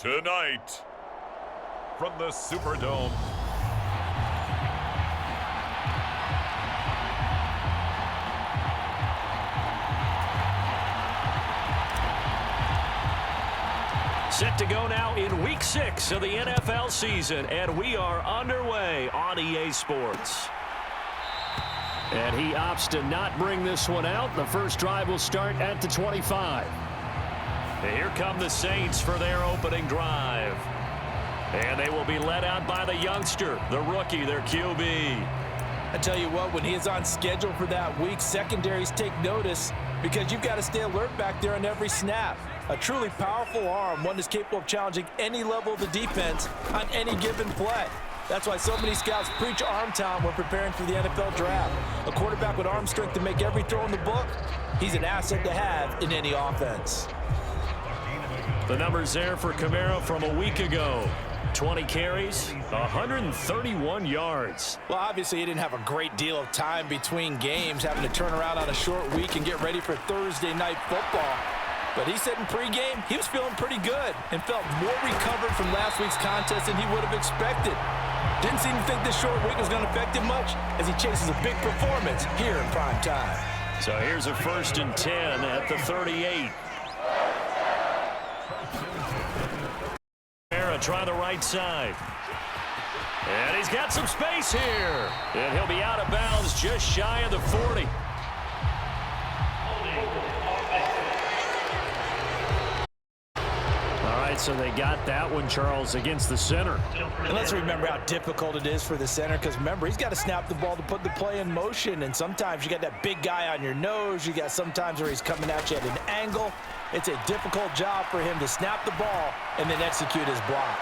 Tonight, from the Superdome, set to go now in Week 6 of the NFL season, and we are underway on EA Sports. And he opts to not bring this one out. The first drive will start at the 25. And here come the Saints for their opening drive. And they will be led out by the youngster, the rookie, their QB. I tell you what, when he is on schedule for that week, secondaries take notice because you've got to stay alert back there on every snap. A truly powerful arm, one that's capable of challenging any level of the defense on any given play. That's why so many scouts preach arm talent when preparing for the NFL draft. A quarterback with arm strength to make every throw in the book, he's an asset to have in any offense. The numbers there for Kamara from a week ago. 20 carries, 131 yards. Well, obviously, he didn't have a great deal of time between games, having to turn around on a short week and get ready for Thursday night football. But he said in pregame he was feeling pretty good and felt more recovered from last week's contest than he would have expected. Didn't seem to think this short week was going to affect him much as he chases a big performance here in prime time. So here's a 1st and 10 at the 38. Try the right side. And he's got some space here. And he'll be out of bounds just shy of the 40. All right, so they got that one, Charles, against the center. And let's remember how difficult it is for the center because, remember, he's got to snap the ball to put the play in motion. And sometimes you got that big guy on your nose. You got sometimes where he's coming at you at an angle. It's a difficult job for him to snap the ball and then execute his block.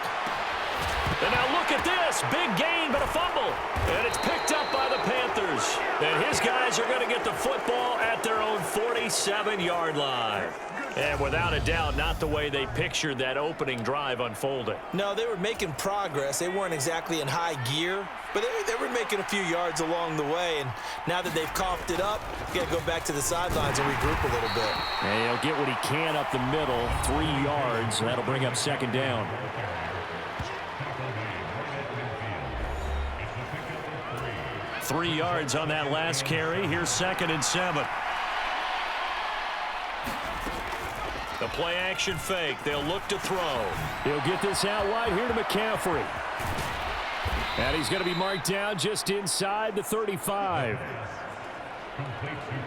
And now look at this. Big gain, but a fumble. And it's picked up by the Panthers. And his guys are going to get the football at their own 47-yard line. And without a doubt, not the way they pictured that opening drive unfolding. No, they were making progress. They weren't exactly in high gear, but they were making a few yards along the way. And now that they've coughed it up, you got to go back to the sidelines and regroup a little bit. And he'll get what he can up the middle, 3 yards. And that'll bring up 2nd down. Three yards on that last carry. Here's 2nd and 7. The play-action fake. They'll look to throw. He'll get this out wide here to McCaffrey. And he's going to be marked down just inside the 35.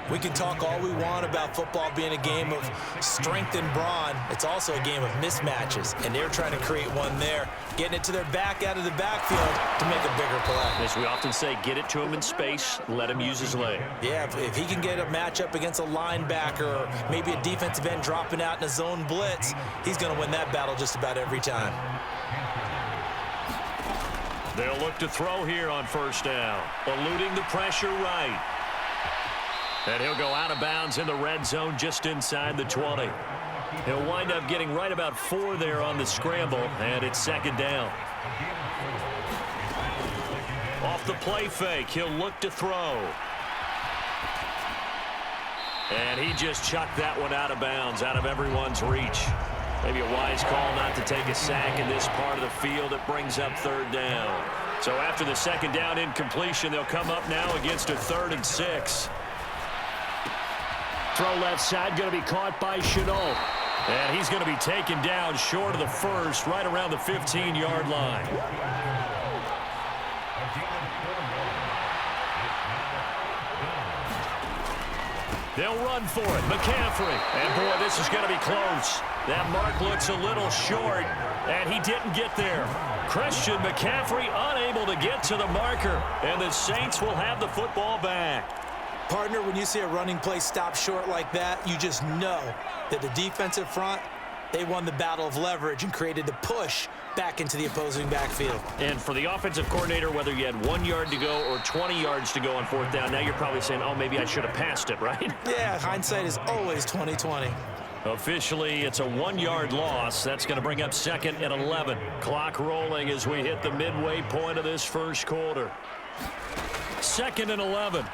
We can talk all we want about football being a game of strength and brawn. It's also a game of mismatches, and they're trying to create one there, getting it to their back out of the backfield to make a bigger play. As we often say, get it to him in space, let him use his leg. Yeah, if he can get a matchup against a linebacker or maybe a defensive end dropping out in a zone blitz, he's going to win that battle just about every time. They'll look to throw here on 1st down, eluding the pressure right. And he'll go out of bounds in the red zone just inside the 20. He'll wind up getting right about 4 there on the scramble, and it's 2nd down. Off the play fake, he'll look to throw. And he just chucked that one out of bounds, out of everyone's reach. Maybe a wise call not to take a sack in this part of the field. It brings up 3rd down. So after the 2nd down incompletion, they'll come up now against a 3rd and 6. Throw left side, going to be caught by Shenault. And he's going to be taken down short of the 1st, right around the 15-yard line. They'll run for it. McCaffrey. And, boy, this is going to be close. That mark looks a little short, and he didn't get there. Christian McCaffrey unable to get to the marker, and the Saints will have the football back. Partner, when you see a running play stop short like that, you just know that the defensive front, they won the battle of leverage and created the push back into the opposing backfield. And for the offensive coordinator, whether you had 1 yard to go or 20 yards to go on 4th down, now you're probably saying, oh, maybe I should have passed it, right? Yeah, hindsight is always 20/20. Officially, it's a 1-yard loss. That's going to bring up 2nd and 11. Clock rolling as we hit the midway point of this 1st quarter. 2nd and 11.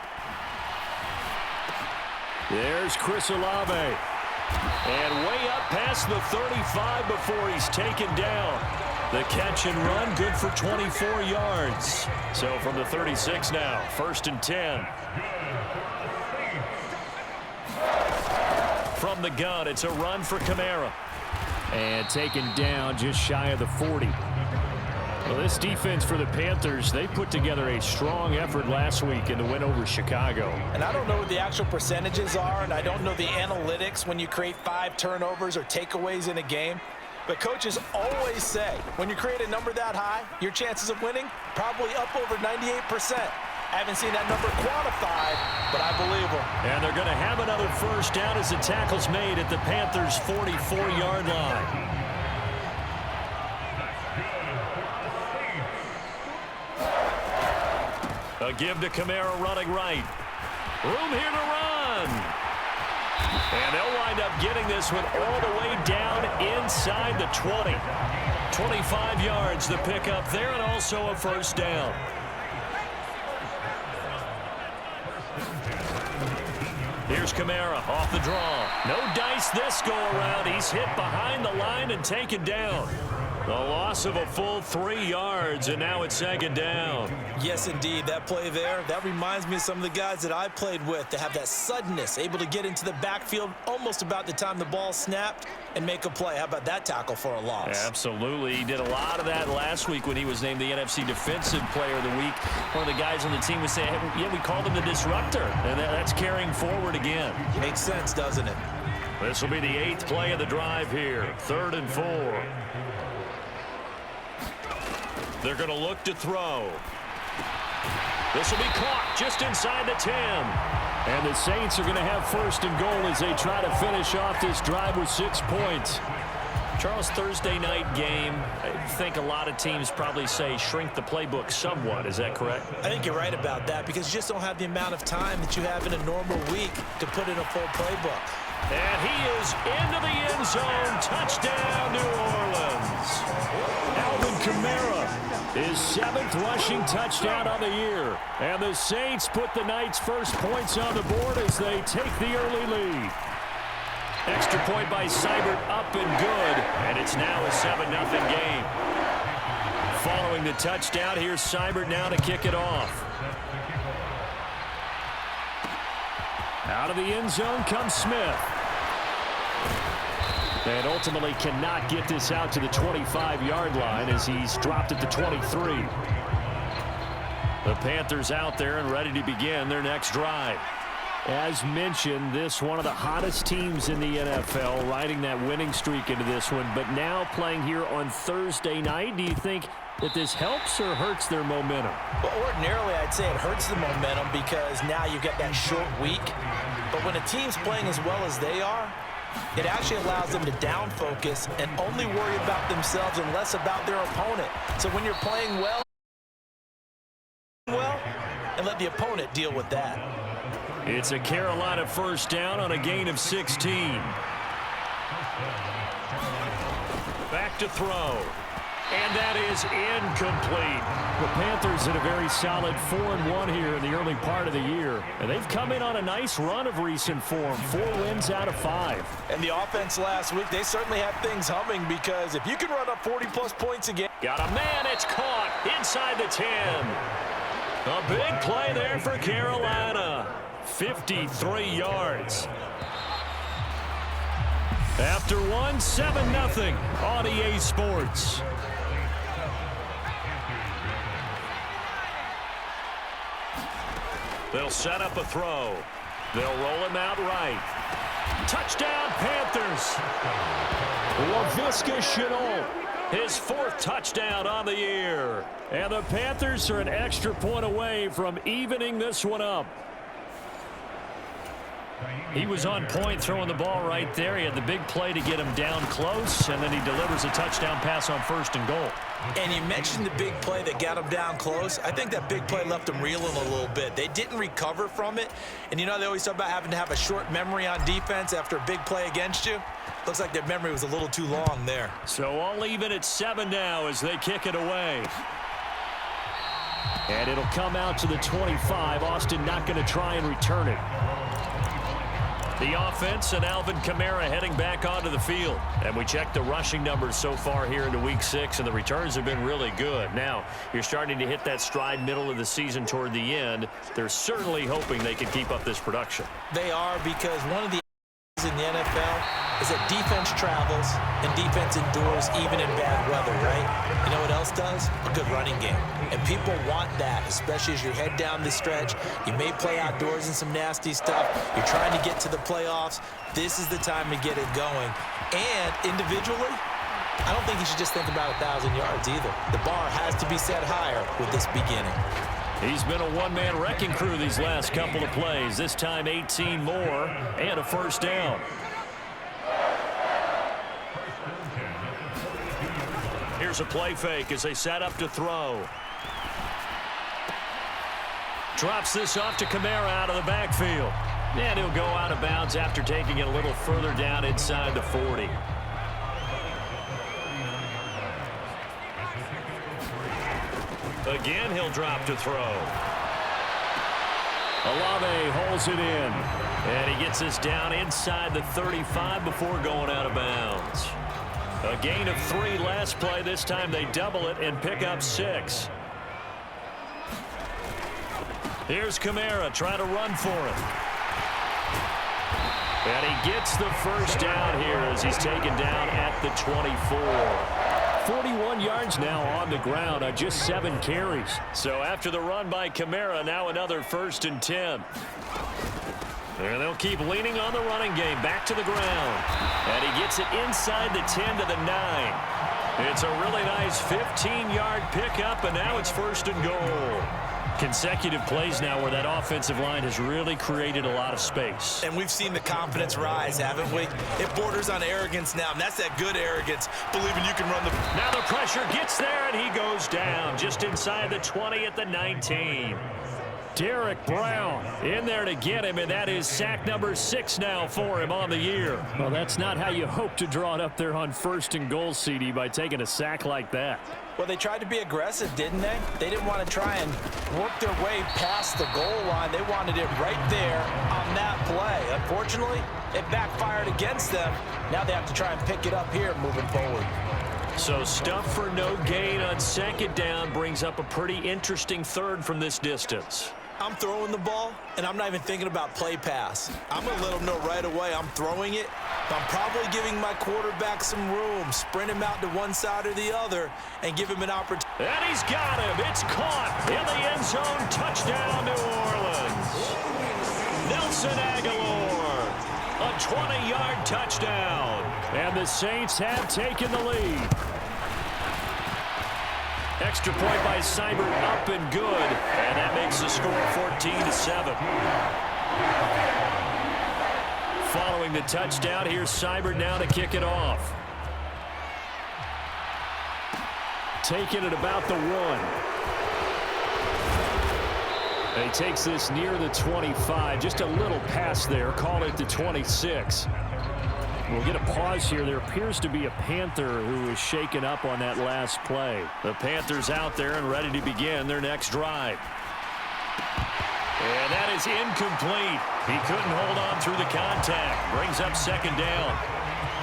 There's Chris Olave. And way up past the 35 before he's taken down. The catch and run, good for 24 yards. So from the 36 now, 1st and 10. From the gun, it's a run for Kamara. And taken down just shy of the 40. Well, this defense for the Panthers, they put together a strong effort last week in the win over Chicago. And I don't know what the actual percentages are, and I don't know the analytics when you create 5 turnovers or takeaways in a game. But coaches always say, when you create a number that high, your chances of winning probably up over 98%. I haven't seen that number quantified, but I believe them. And they're going to have another first down as the tackle's made at the Panthers' 44-yard line. A give to Kamara running right. Room here to run. And they'll wind up getting this one all the way down inside the 20. 25 yards the pickup there, and also a first down. Here's Kamara off the draw. No dice this go around. He's hit behind the line and taken down. The loss of a full 3 yards, and now it's 2nd down. Yes, indeed. That play there, that reminds me of some of the guys that I played with that have that suddenness, able to get into the backfield almost about the time the ball snapped and make a play. How about that tackle for a loss? Absolutely. He did a lot of that last week when he was named the NFC Defensive Player of the Week. One of the guys on the team was saying, hey, yeah, we called him the disruptor, and that's carrying forward again. Makes sense, doesn't it? This will be the 8th play of the drive here. 3rd and 4. They're going to look to throw. This will be caught just inside the 10. And the Saints are going to have 1st and goal as they try to finish off this drive with 6 points. Charles, Thursday night game, I think a lot of teams probably say shrink the playbook somewhat. Is that correct? I think you're right about that because you just don't have the amount of time that you have in a normal week to put in a full playbook. And he is into the end zone. Touchdown, New Orleans. Alvin Kamara, his 7th rushing touchdown on the year. And the Saints put the night's first points on the board as they take the early lead. Extra point by Seibert up and good. And it's now a 7-0 game. Following the touchdown, here's Seibert now to kick it off. Out of the end zone comes Smith. And ultimately cannot get this out to the 25-yard line as he's dropped at the 23. The Panthers out there and ready to begin their next drive. As mentioned, this one of the hottest teams in the NFL, riding that winning streak into this one, but now playing here on Thursday night. Do you think that this helps or hurts their momentum? Well, ordinarily, I'd say it hurts the momentum because now you've got that short week. But when a team's playing as well as they are, it actually allows them to down focus and only worry about themselves and less about their opponent. So when you're playing well, and let the opponent deal with that. It's a Carolina first down on a gain of 16. Back to throw. And that is incomplete. The Panthers in a very solid 4-1 here in the early part of the year. And they've come in on a nice run of recent form. 4 wins out of 5. And the offense last week, they certainly have things humming because if you can run up 40-plus points again. Got a man, it's caught inside the 10. A big play there for Carolina. 53 yards. After one, 7-0 on EA Sports. They'll set up a throw. They'll roll him out right. Touchdown, Panthers. LaVisca Chenault, his 4th touchdown on the year. And the Panthers are an extra point away from evening this one up. He was on point throwing the ball right there. He had the big play to get him down close, and then he delivers a touchdown pass on 1st and goal. And you mentioned the big play that got him down close. I think that big play left him reeling a little bit. They didn't recover from it. And you know they always talk about having to have a short memory on defense after a big play against you. Looks like their memory was a little too long there. So all even at 7 now as they kick it away. And it'll come out to the 25. Austin not going to try and return it. The offense and Alvin Kamara heading back onto the field. And we check the rushing numbers so far here into Week 6, and the returns have been really good. Now, you're starting to hit that stride middle of the season toward the end. They're certainly hoping they can keep up this production. They are, because one of the in the NFL is that defense travels and defense endures even in bad weather, right? You know what else does? A good running game. And people want that, especially as you head down the stretch. You may play outdoors in some nasty stuff. You're trying to get to the playoffs. This is the time to get it going. And individually, I don't think you should just think about 1,000 yards either. The bar has to be set higher with this beginning. He's been a one-man wrecking crew these last couple of plays. This time 18 more and a first down. Here's a play fake as they set up to throw. Drops this off to Kamara out of the backfield. And he'll go out of bounds after taking it a little further down inside the 40. Again, he'll drop to throw. Olave holds it in. And he gets this down inside the 35 before going out of bounds. A gain of 3 last play. This time they double it and pick up 6. Here's Kamara trying to run for it. And he gets the first down here as he's taken down at the 24. 41 yards now on the ground on just 7 carries. So after the run by Kamara, now another 1st and 10. And they'll keep leaning on the running game. Back to the ground. And he gets it inside the 10 to the 9. It's a really nice 15-yard pickup, and now it's 1st and goal. Consecutive plays now where that offensive line has really created a lot of space. And we've seen the confidence rise, haven't we? It borders on arrogance now, and that's that good arrogance, believing you can run the... Now the pressure gets there, and he goes down just inside the 20 at the 19. Derek Brown in there to get him, and that is sack number 6 now for him on the year. Well, that's not how you hope to draw it up there on 1st and goal, CD, by taking a sack like that. Well, they tried to be aggressive, didn't they? They didn't want to try and work their way past the goal line. They wanted it right there on that play. Unfortunately, it backfired against them. Now they have to try and pick it up here moving forward. So stuff for no gain on 2nd down brings up a pretty interesting 3rd from this distance. I'm throwing the ball, and I'm not even thinking about play pass. I'm going to let them know right away I'm throwing it. I'm probably giving my quarterback some room, sprint him out to one side or the other, and give him an opportunity. And he's got him. It's caught in the end zone. Touchdown, New Orleans. Nelson Aguilar, a 20-yard touchdown. And the Saints have taken the lead. Extra point by Seibert, up and good. And that makes the score 14-7. Following the touchdown, here's Seibert now to kick it off. Taking it about the 1. And he takes this near the 25. Just a little pass there. Call it the 26. We'll get a pause here. There appears to be a Panther who is shaken up on that last play. The Panthers out there and ready to begin their next drive. And that is incomplete. He couldn't hold on through the contact. Brings up 2nd down.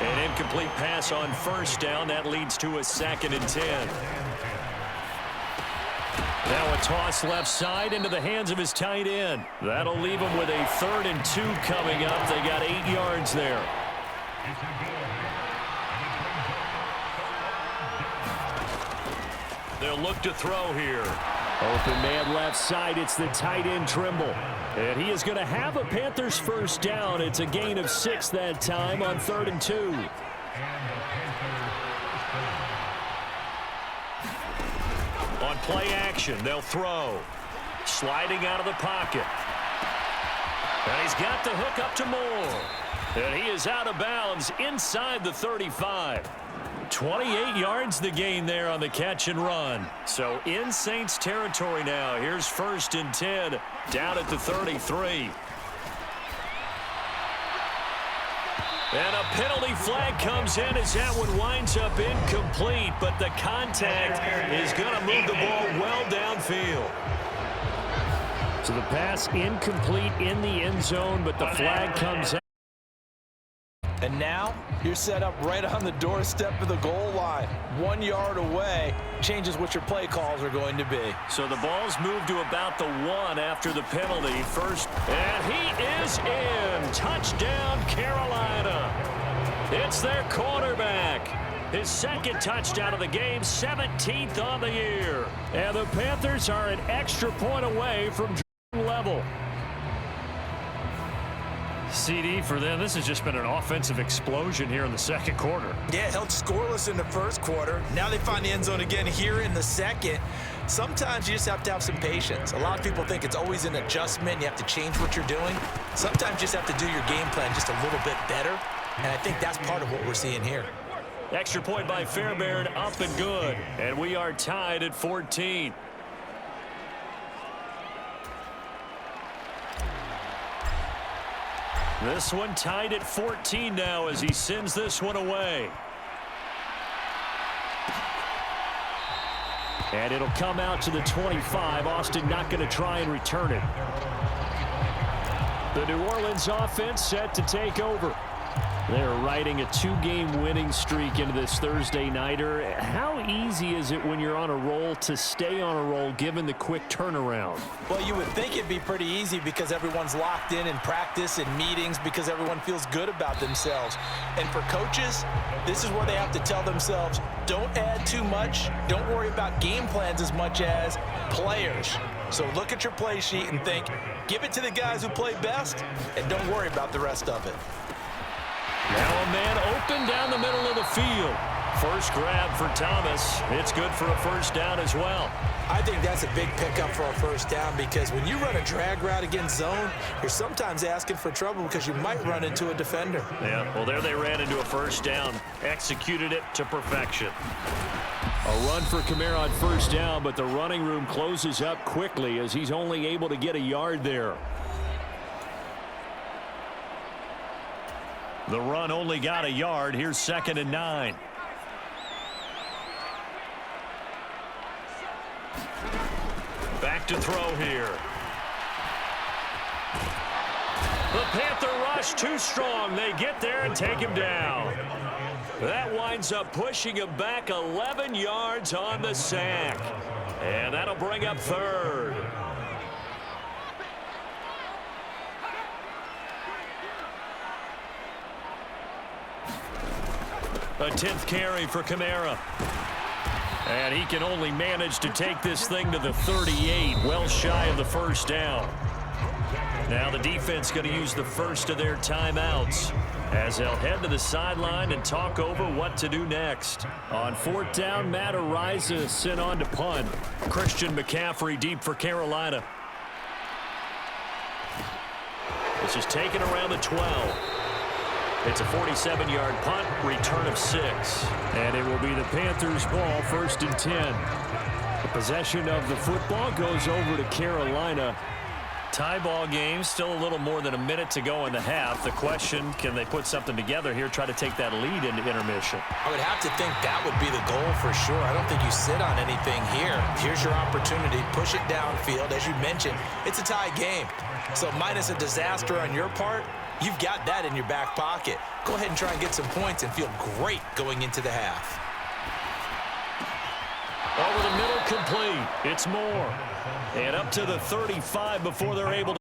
An incomplete pass on 1st down. That leads to a 2nd and 10. Now a toss left side into the hands of his tight end. That'll leave him with a 3rd and 2 coming up. They got 8 yards there. They'll look to throw here. Open man left side. It's the tight end Trimble. And he is going to have a Panthers 1st down. It's a gain of 6 that time on 3rd and 2. On play action, they'll throw. Sliding out of the pocket. And he's got the hook up to Moore. And he is out of bounds inside the 35. 28 yards the gain there on the catch and run. So in Saints territory now. Here's 1st and 10 down at the 33. And a penalty flag comes in as that one winds up incomplete, but the contact is going to move the ball well downfield. So the pass incomplete in the end zone, but the flag comes out. And now you're set up right on the doorstep of the goal line. 1 yard away changes what your play calls are going to be. So the ball's moved to about the 1 after the penalty. First, and he is in. Touchdown, Carolina. It's their quarterback. His second touchdown of the game, 17th on the year. And the Panthers are an extra point away from level. CD for them, this has just been an offensive explosion here in the second quarter. Yeah, held scoreless in the first quarter. Now they find the end zone again here in the second. Sometimes you just have to have some patience. A lot of people think it's always an adjustment. You have to change what you're doing. Sometimes you just have to do your game plan just a little bit better. And I think that's part of what we're seeing here. Extra point by Fairbairn, up and good. And we are tied at 14. This one tied at 14 now as he sends this one away. And it'll come out to the 25. Austin not going to try and return it. The New Orleans offense set to take over. They're riding a 2-game winning streak into this Thursday nighter. How easy is it when you're on a roll to stay on a roll given the quick turnaround? Well, you would think it'd be pretty easy because everyone's locked in practice and meetings because everyone feels good about themselves. And for coaches, this is where they have to tell themselves, don't add too much. Don't worry about game plans as much as players. So look at your play sheet and think, give it to the guys who play best, and don't worry about the rest of it. Now a man open down the middle of the field. First grab for Thomas. It's good for a first down as well. I think that's a big pickup for a first down because when you run a drag route against zone, you're sometimes asking for trouble because you might run into a defender. Yeah, well, there they ran into a first down. Executed it to perfection. A run for Kamara on first down, but the running room closes up quickly as he's only able to get a yard there. The run only got a yard. Here's 2nd and 9. Back to throw here. The Panther rush too strong. They get there and take him down. That winds up pushing him back 11 yards on the sack. And that'll bring up 3rd. A 10th carry for Kamara. And he can only manage to take this thing to the 38, well shy of the first down. Now the defense going to use the first of their timeouts as they'll head to the sideline and talk over what to do next. On 4th down, Matt Ariza sent on to punt. Christian McCaffrey deep for Carolina. This is taken around the 12. It's a 47-yard punt, return of 6. And it will be the Panthers' ball, 1st and 10. The possession of the football goes over to Carolina. Tie ball game, still a little more than a minute to go in the half. The question, can they put something together here, try to take that lead into intermission? I would have to think that would be the goal for sure. I don't think you sit on anything here. Here's your opportunity. Push it downfield. As you mentioned, it's a tie game. So minus a disaster on your part, you've got that in your back pocket. Go ahead and try and get some points and feel great going into the half. Over the middle, complete. It's Moore. And up to the 35 before they're able to.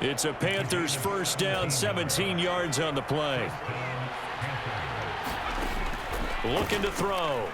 It's a Panthers first down, 17 yards on the play. Looking to throw.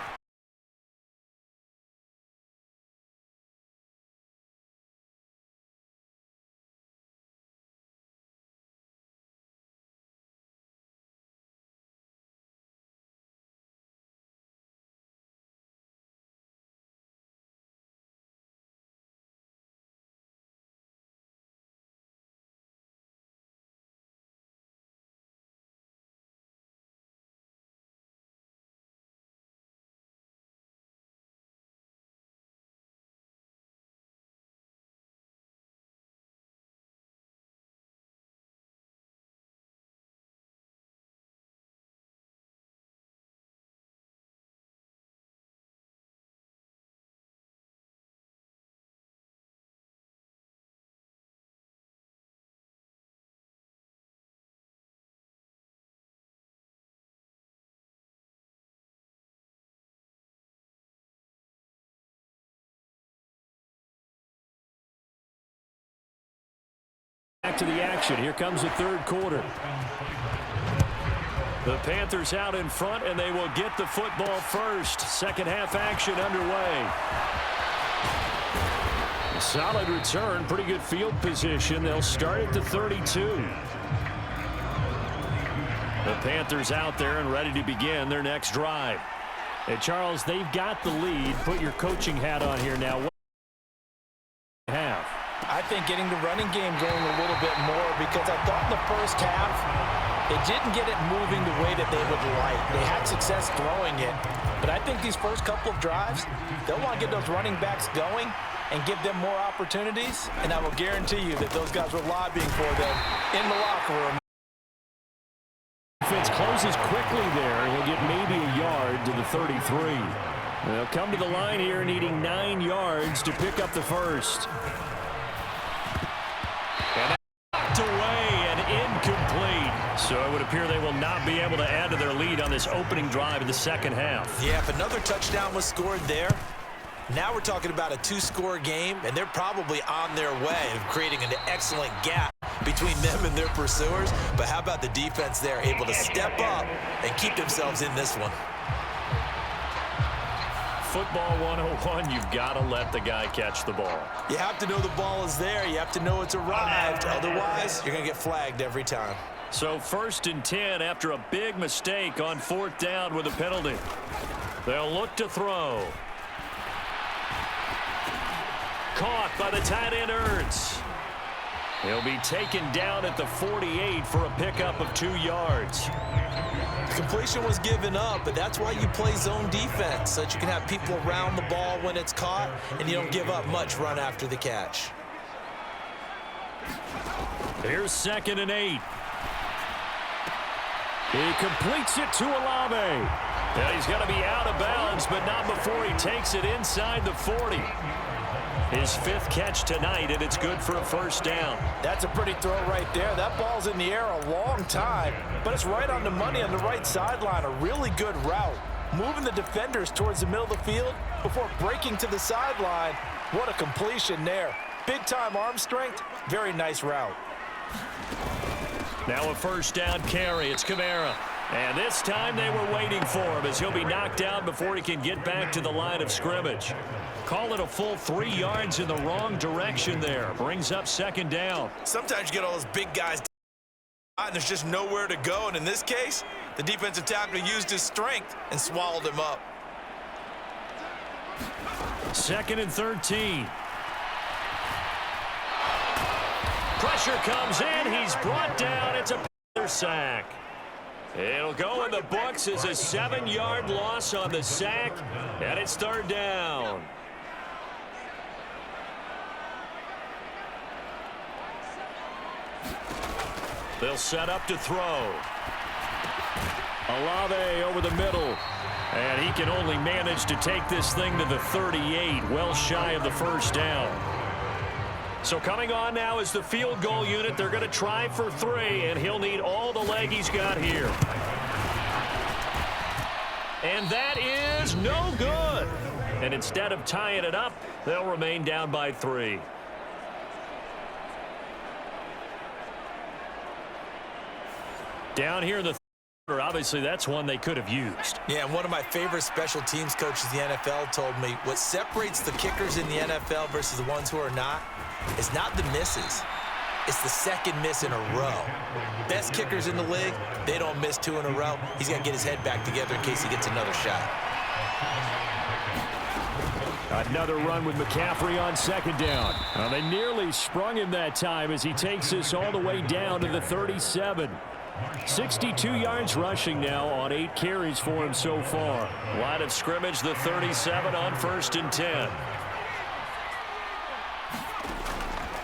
back to the action. Here comes the third quarter. The Panthers out in front, and they will get the football first. Second half action underway. Solid return, pretty good field position. They'll start at the 32. The Panthers out there and ready to begin their next drive. And Charles, they've got the lead. Put your coaching hat on here now. What do you have? I think getting the running game going a little bit more, because I thought in the first half they didn't get it moving the way that they would like. They had success throwing it, but I think these first couple of drives, they'll want to get those running backs going and give them more opportunities, and I will guarantee you that those guys were lobbying for them in the locker room. Defense closes quickly there. He'll get maybe a yard to the 33. They'll come to the line here needing 9 yards to pick up the first. And knocked away and incomplete. So it would appear they will not be able to add to their lead on this opening drive in the second half. Yeah, if another touchdown was scored there, now we're talking about a 2-score game, and they're probably on their way of creating an excellent gap between them and their pursuers. But how about the defense there, able to step up and keep themselves in this one? Football 101, you've got to let the guy catch the ball. You have to know the ball is there. You have to know it's arrived. Otherwise, you're going to get flagged every time. So 1st and 10 after a big mistake on 4th down with a penalty. They'll look to throw. Caught by the tight end Ertz. He'll be taken down at the 48 for a pickup of 2 yards. The completion was given up, but that's why you play zone defense, so that you can have people around the ball when it's caught, and you don't give up much run after the catch. Here's 2nd and 8. He completes it to Olave. Yeah, he's going to be out of bounds, but not before he takes it inside the 40. His 5th catch tonight, and it's good for a first down. That's a pretty throw right there. That ball's in the air a long time, but it's right on the money on the right sideline. A really good route. Moving the defenders towards the middle of the field before breaking to the sideline. What a completion there. Big-time arm strength. Very nice route. Now a first down carry. It's Kamara. And this time they were waiting for him as he'll be knocked down before he can get back to the line of scrimmage. Call it a full 3 yards in the wrong direction there. Brings up 2nd down. Sometimes you get all those big guys and there's just nowhere to go. And in this case, the defensive tackle used his strength and swallowed him up. 2nd and 13. Pressure comes in. He's brought down. It's a Panther sack. It'll go in the books as a 7-yard loss on the sack, and it's 3rd down. They'll set up to throw. Olave over the middle, and he can only manage to take this thing to the 38, well shy of the first down. So coming on now is the field goal unit. They're going to try for 3, and he'll need all the leg he's got here. And that is no good. And instead of tying it up, they'll remain down by 3. Down here in the third, obviously that's one they could have used. Yeah, and one of my favorite special teams coaches in the NFL told me what separates the kickers in the NFL versus the ones who are not is not the misses. It's the second miss in a row. Best kickers in the league, they don't miss 2 in a row. He's got to get his head back together in case he gets another shot. Another run with McCaffrey on 2nd down. They nearly sprung him that time as he takes this all the way down to the 37. 62 yards rushing now on 8 carries for him so far. Line of scrimmage, the 37 on 1st and 10.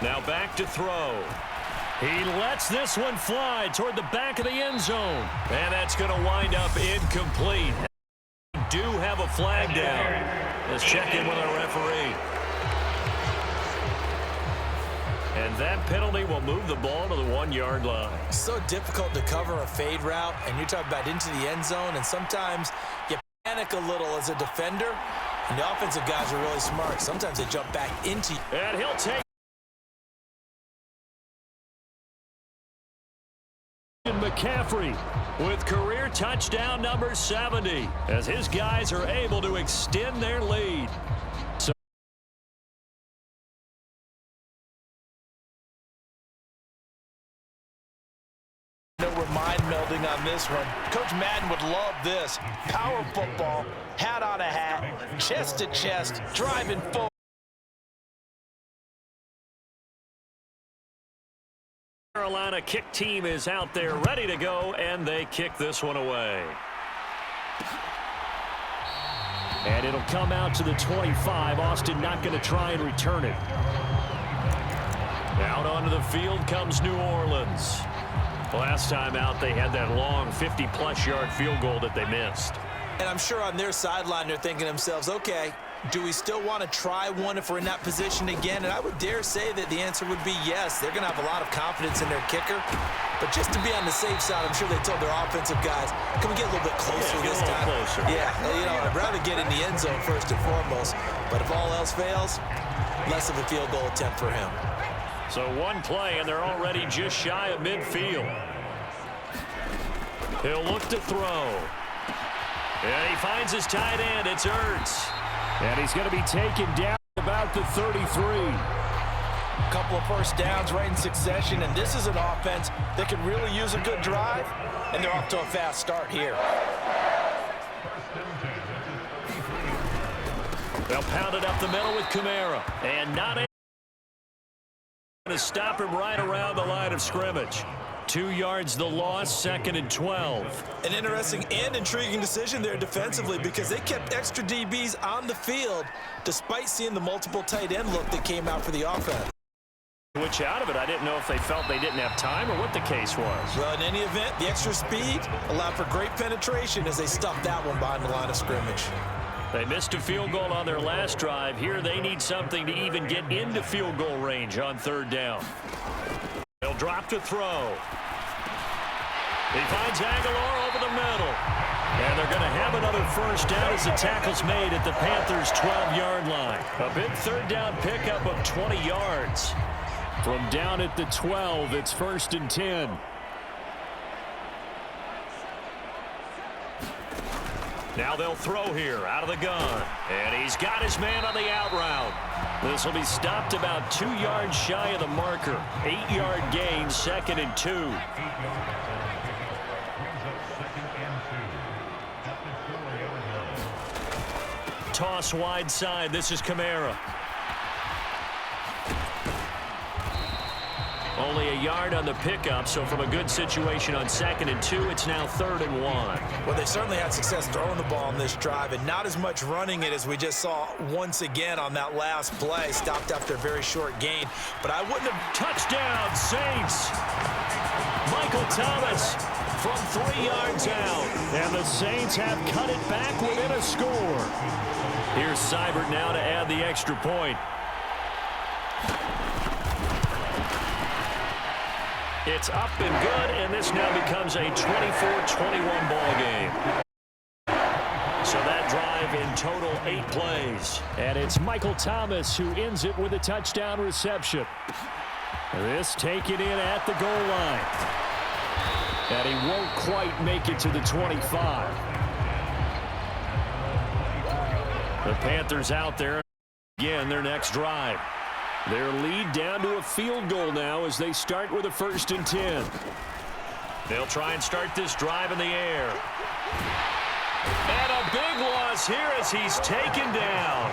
Now back to throw. He lets this one fly toward the back of the end zone. And that's going to wind up incomplete. We do have a flag down. Let's check in with our referee. And that penalty will move the ball to the 1-yard line. So difficult to cover a fade route, and you're talking about into the end zone, and sometimes you panic a little as a defender, and the offensive guys are really smart. Sometimes they jump back into you. And he'll take McCaffrey with career touchdown number 70 as his guys are able to extend their lead. We're mind melding on this one. Coach Madden would love this. Power football, hat on a hat, chest to chest, driving forward. Carolina kick team is out there ready to go, and they kick this one away. And it'll come out to the 25. Austin not going to try and return it. Out onto the field comes New Orleans. Last time out, they had that long 50-plus yard field goal that they missed. And I'm sure on their sideline, they're thinking to themselves, okay, do we still want to try one if we're in that position again? And I would dare say that the answer would be yes. They're going to have a lot of confidence in their kicker. But just to be on the safe side, I'm sure they told their offensive guys, can we get a little bit closer this time? Closer. Yeah, you know, I'd rather get in the end zone first and foremost. But if all else fails, less of a field goal attempt for him. So one play, and they're already just shy of midfield. He'll look to throw. And he finds his tight end. It's Ertz. And he's going to be taken down about the 33. A couple of first downs right in succession, and this is an offense that could really use a good drive, and they're off to a fast start here. They'll pound it up the middle with Kamara. And not able to stop him right around the line of scrimmage. 2 yards the loss, 2nd and 12. An interesting and intriguing decision there defensively because they kept extra DBs on the field despite seeing the multiple tight end look that came out for the offense. Which out of it, I didn't know if they felt they didn't have time or what the case was. Well, in any event, the extra speed allowed for great penetration as they stuffed that one behind the line of scrimmage. They missed a field goal on their last drive. Here they need something to even get into field goal range on 3rd down. They'll drop to throw. He finds Aguilar over the middle. And they're going to have another first down as the tackle's made at the Panthers' 12-yard line. A big 3rd down pickup of 20 yards. From down at the 12, it's 1st and 10. Now they'll throw here out of the gun. And he's got his man on the out route. This will be stopped about 2 yards shy of the marker. 8-yard gain, 2nd and 2. Toss wide side. This is Kamara. Only a yard on the pickup, so from a good situation on 2nd and 2, it's now 3rd and 1. Well, they certainly had success throwing the ball on this drive and not as much running it as we just saw once again on that last play. Stopped after a very short gain, but I wouldn't have... Touchdown, Saints! Michael Thomas from 3 yards out, and the Saints have cut it back within a score. Here's Seibert now to add the extra point. It's up and good, and this now becomes a 24-21 ball game. So that drive in total 8 plays. And it's Michael Thomas who ends it with a touchdown reception. This taken in at the goal line. And he won't quite make it to the 25. The Panthers out there again their next drive. Their lead down to a field goal now as they start with a 1st and 10. They'll try and start this drive in the air. And a big loss here as he's taken down.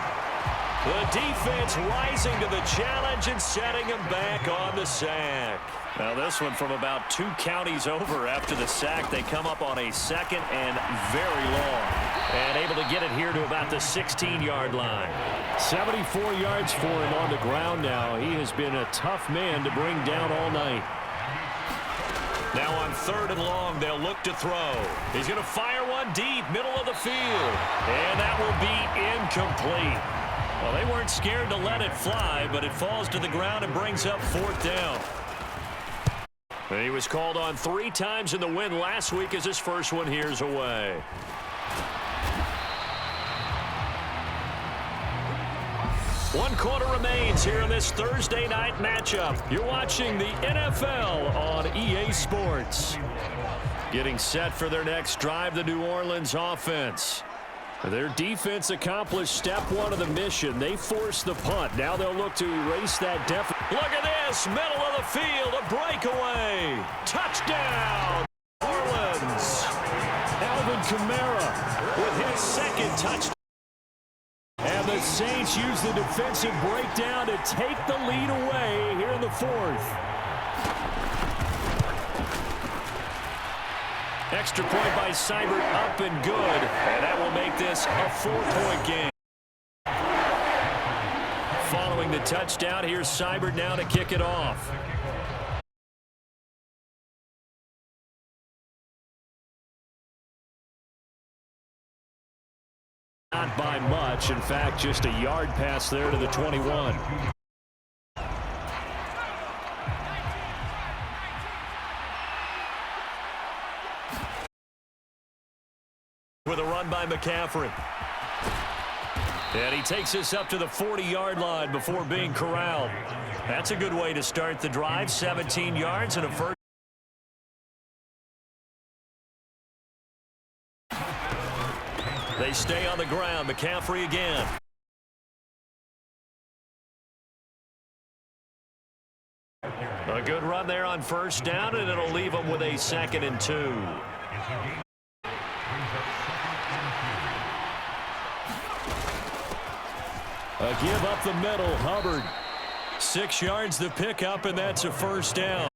The defense rising to the challenge and setting him back on the sack. Now this one from about 2 counties over after the sack. They come up on a 2nd and very long. And able to get it here to about the 16-yard line. 74 yards for him on the ground now. He has been a tough man to bring down all night. Now on 3rd and long, they'll look to throw. He's going to fire one deep, middle of the field. And that will be incomplete. Well, they weren't scared to let it fly, but it falls to the ground and brings up 4th down. And he was called on 3 times in the win last week as his first one here's away. One quarter remains here in this Thursday night matchup. You're watching the NFL on EA Sports. Getting set for their next drive, the New Orleans offense. Their defense accomplished step one of the mission. They forced the punt. Now they'll look to erase that deficit. Look at this, middle of the field, a breakaway. Touchdown, New Orleans. Alvin Kamara with his second touchdown. And the Saints use the defensive breakdown to take the lead away here in the fourth. Extra point by Seibert, up and good. And that will make this a 4-point game. Following the touchdown, here's Seibert now to kick it off. Not by much. In fact, just a yard pass there to the 21. With a run by McCaffrey. And he takes us up to the 40-yard line before being corralled. That's a good way to start the drive. 17 yards and a first. They stay on the ground. McCaffrey again. A good run there on first down, and it'll leave them with a 2nd and 2. A give up the middle, Hubbard. 6 yards to pick up, and that's a first down.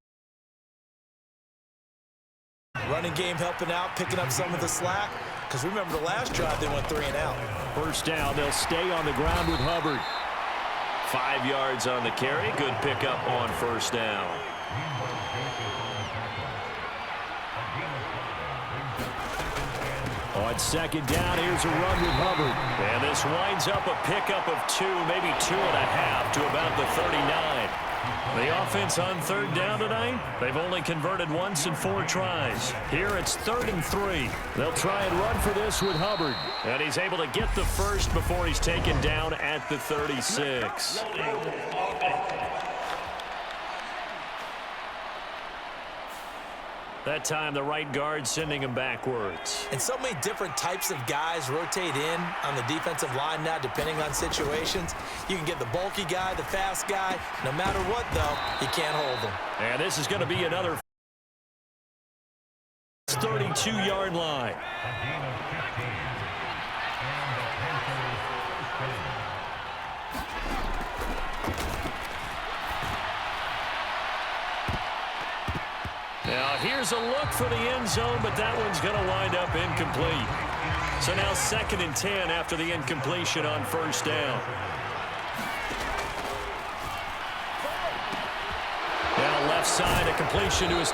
Running game helping out, picking up some of the slack. Because remember the last drive, they went 3 and out. First down, they'll stay on the ground with Hubbard. 5 yards on the carry. Good pickup on first down. On second down, here's a run with Hubbard. And this winds up a pickup of 2, maybe 2.5 to about the 39. The offense on third down tonight, they've only converted once in 4 tries. Here it's 3rd and 3. They'll try and run for this with Hubbard. And he's able to get the first before he's taken down at the 36. That time, the right guard sending him backwards. And so many different types of guys rotate in on the defensive line now, depending on situations. You can get the bulky guy, the fast guy. No matter what, though, you can't hold them. And this is going to be another 32-yard line. Now, here's a look for the end zone, but that one's going to wind up incomplete. So now 2nd and 10 after the incompletion on first down. Now left side, a completion to his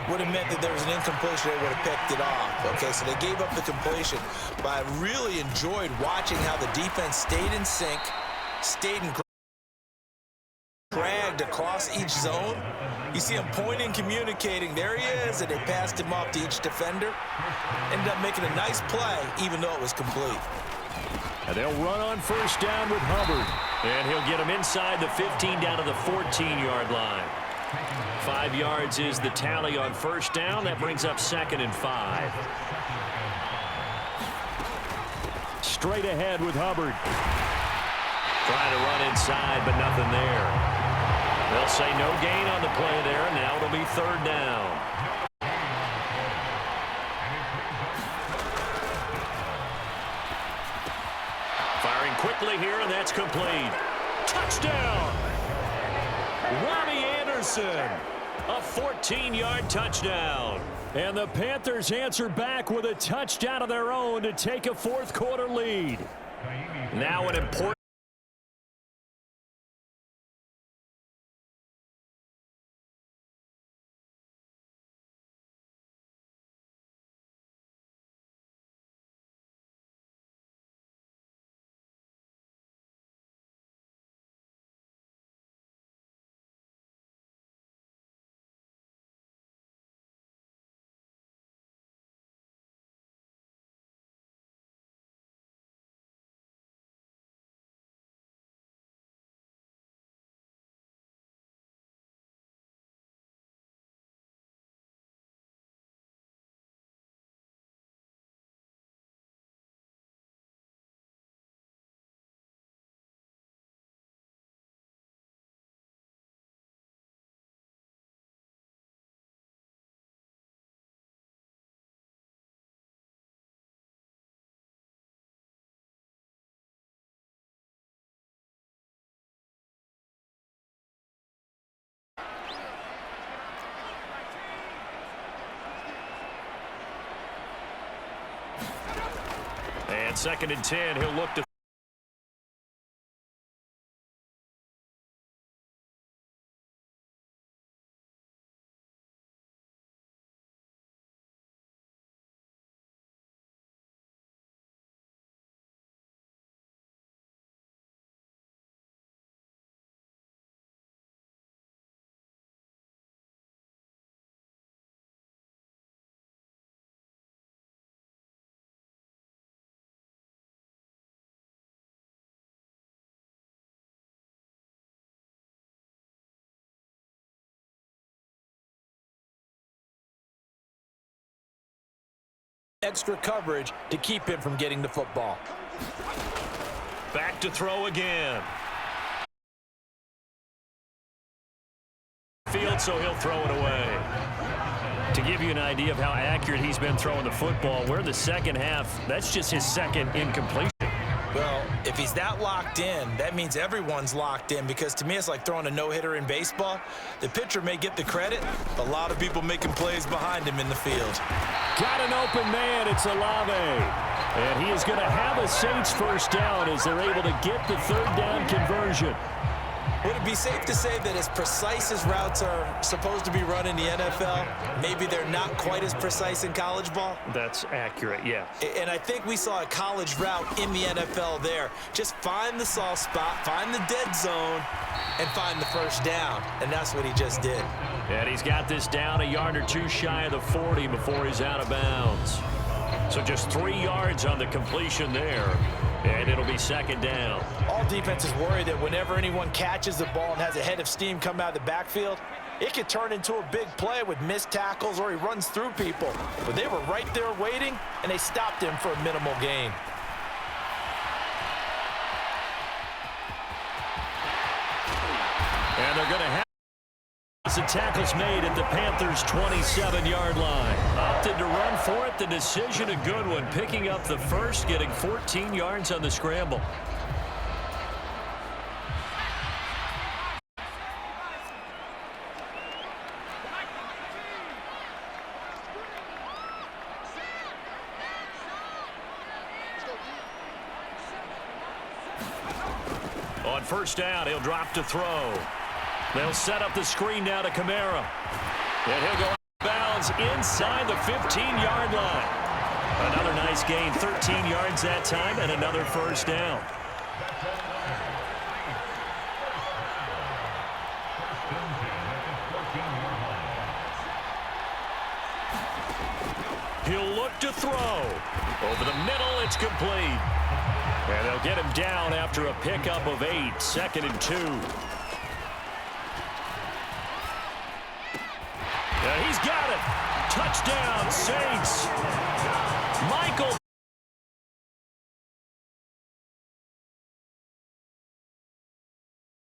would have meant that there was an incompletion. They would have picked it off. Okay, so they gave up the completion. But I really enjoyed watching how the defense stayed in sync, stayed in dragged across each zone. You see him pointing, communicating. There he is, and they passed him off to each defender. Ended up making a nice play, even though it was complete. And they'll run on first down with Hubbard. And he'll get him inside the 15 down to the 14-yard line. 5 yards is the tally on first down. That brings up 2nd and 5. Straight ahead with Hubbard. Trying to run inside, but nothing there. They'll say no gain on the play there. Now it'll be 3rd down. Firing quickly here, and that's complete. Touchdown! Robbie Anderson, a 14-yard touchdown. And the Panthers answer back with a touchdown of their own to take a fourth-quarter lead. Now an important On 2nd and 10, he'll look to extra coverage to keep him from getting the football. back to throw again. Field, so he'll throw it away. To give you an idea of how accurate he's been throwing the football, we're in the second half. That's just his second incompletion. Well, if he's that locked in, that means everyone's locked in, because to me it's like throwing a no-hitter in baseball. The pitcher may get the credit, but a lot of people making plays behind him in the field. Got an open man. It's Olave. And he is going to have a Saints first down as they're able to get the third down conversion. Would it be safe to say that as precise as routes are supposed to be run in the NFL, maybe they're not quite as precise in college ball? That's accurate, yeah. And I think we saw a college route in the NFL there. Just find the soft spot, find the dead zone, and find the first down. And that's what he just did. And he's got this down a yard or two shy of the 40 before he's out of bounds. So just 3 yards on the completion there. And it'll be second down. All defenses worry that whenever anyone catches the ball and has a head of steam come out of the backfield, it could turn into a big play with missed tackles or he runs through people. But they were right there waiting, and they stopped him for a minimal gain. And they're going to have some tackles made at the Panthers' 27-yard line. Opted to run for it. The decision a good one. Picking up the first, getting 14 yards on the scramble. On first down, he'll drop to throw. They'll set up the screen now to Kamara. And he'll go out of bounds inside the 15-yard line. Another nice gain, 13 yards that time, and another first down. He'll look to throw. Over the middle, it's complete. And they'll get him down after a pickup of 8, 2nd and 2. Yeah, he's got it. Touchdown, Saints. Michael.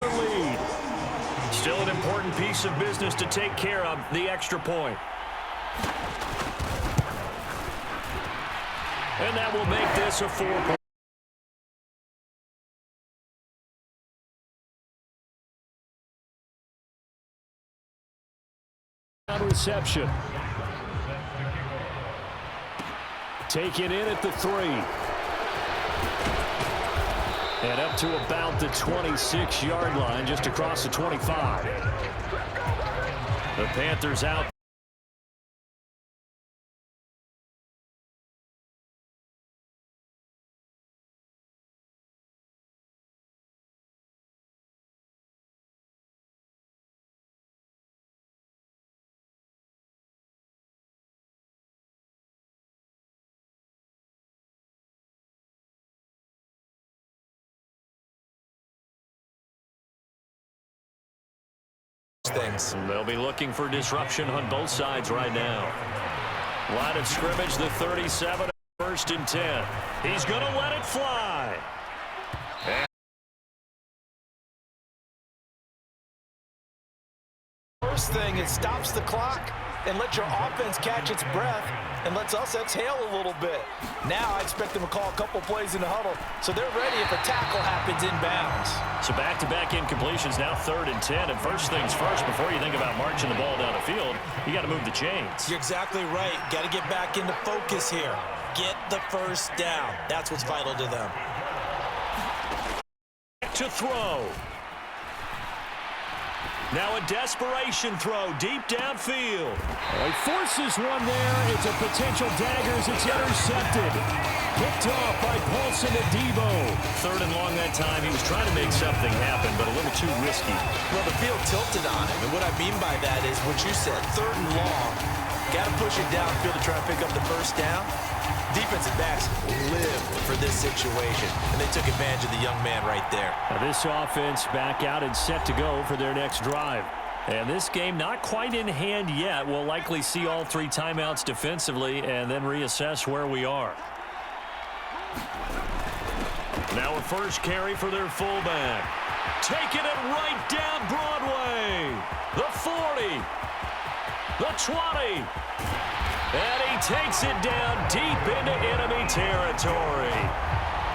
Lead. Still an important piece of business to take care of, the extra point. And that will make this a 4-point. Reception. Taken in at the 3. And up to about the 26-yard line, just across the 25. The Panthers out. Things. They'll be looking for disruption on both sides right now. Line of scrimmage, the 37, 1st and 10. He's going to let it fly. And first thing, it stops the clock and let your offense catch its breath. and lets us exhale a little bit. Now I expect them to call a couple plays in the huddle, so they're ready if a tackle happens inbounds. So back-to-back incompletions, now 3rd and 10. And first things first, before you think about marching the ball down the field, you got to move the chains. You're exactly right. Got to get back into focus here. Get the first down. That's what's vital to them. To throw. Now a desperation throw deep downfield. He forces one there. It's a potential dagger as it's intercepted. Picked off by Paulson and Debo. 3rd and long that time. He was trying to make something happen, but a little too risky. Well, the field tilted on him, and what I mean by that is what you said, 3rd and long. Got to push it downfield to try and pick up the first down. Defensive backs lived for this situation, and they took advantage of the young man right there. Now this offense back out and set to go for their next drive. And this game not quite in hand yet. We'll likely see all 3 timeouts defensively and then reassess where we are. Now a first carry for their fullback. Taking it right down Broadway. The 40. The 20. And he takes it down deep into enemy territory.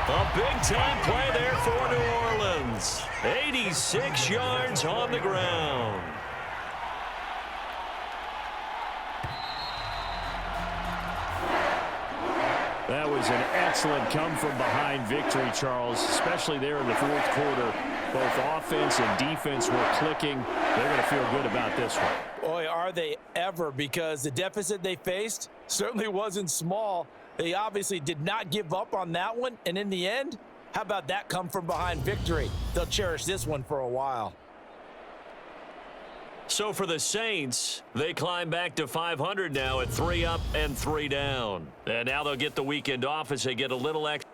A big-time play there for New Orleans. 86 yards on the ground. That was an excellent come-from-behind victory, Charles, especially there in the 4th quarter. Both offense and defense were clicking. They're going to feel good about this one. Boy, are they ever, because the deficit they faced certainly wasn't small. They obviously did not give up on that one, and in the end, how about that come-from-behind victory? They'll cherish this one for a while. So for the Saints, they climb back to 500 now at 3 up and 3 down. And now they'll get the weekend off as they get a little extra.